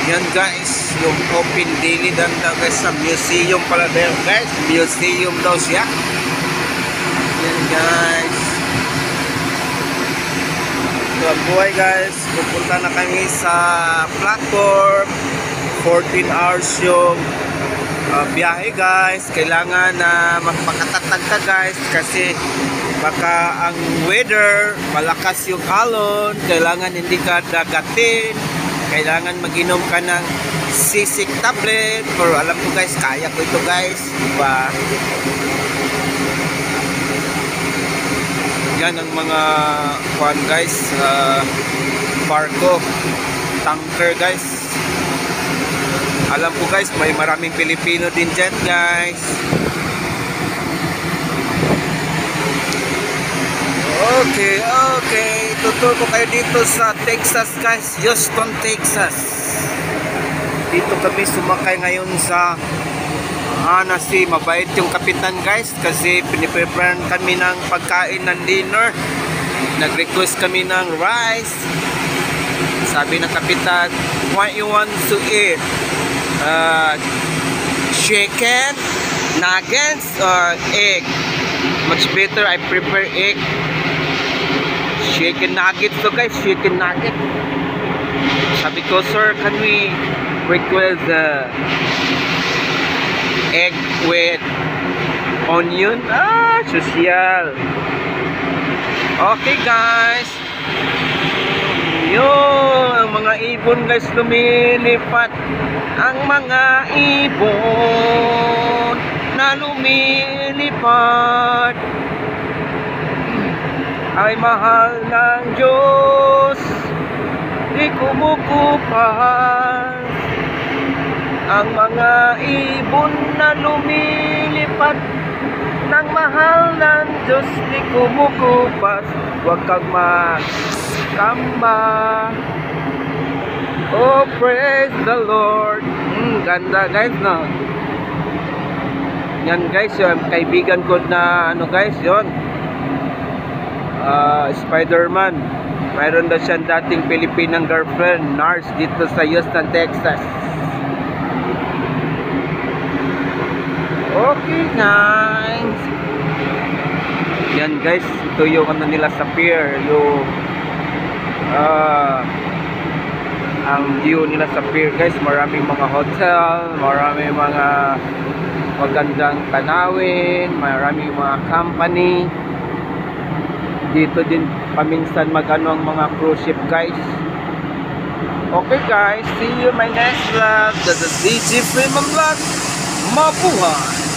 Yan guys, yung open daily lang daw guys sa museum pala daw guys. Museum daw siya. Yan guys. So buhay guys, pupunta na kami sa platform. 14 hours yung biyahe guys. Kailangan na magpakatatag ka guys kasi baka ang weather, malakas yung alon. Kailangan hindi ka dagatin. Kailangan mag-inom ka ng sisig tablet. Pero alam ko guys, kaya ko ito guys, diba? Yan ang mga kuan guys, barko, tanker guys. Alam ko guys, may maraming Pilipino din dyan guys. Okay. Tutur ko kayo dito sa Texas guys, Houston, Texas. Dito kami sumakay ngayon sa si mabait yung kapitan guys kasi pinipreparean kami ng pagkain ng dinner. Nag-request kami ng rice. Sabi ng kapitan, what you want to eat? Chicken, nuggets, or egg? Much better, I prefer egg. Chicken nuggets to guys, chicken nugget. Sabi ko, sir, can we request egg with onion? Social. Okay guys. Yun, ang mga ibon guys lumilipat. Ang mga ibon na lumilipat ay mahal ng Diyos, di kumukupas. Ang mga ibon na lumilipat ng mahal ng Diyos, di kumukupas. Huwag kang makamba. Oh, praise the Lord. Ganda guys, no? Yan guys, yung kaibigan ko na guys, yun, Spider-Man. Mayroon daw siyang dating Pilipinang girlfriend, nurse dito sa Houston, Texas. Okay guys. Yan guys, ito yung nila sa pier, yung ang view nila sa pier guys. Maraming mga hotel, maraming mga magandang tanawin, maraming mga company. Dito din paminsan magano ang mga cruise ship guys. Okay guys, see you in my next vlog. This is DJ Freeman Vlog. Mabuhay!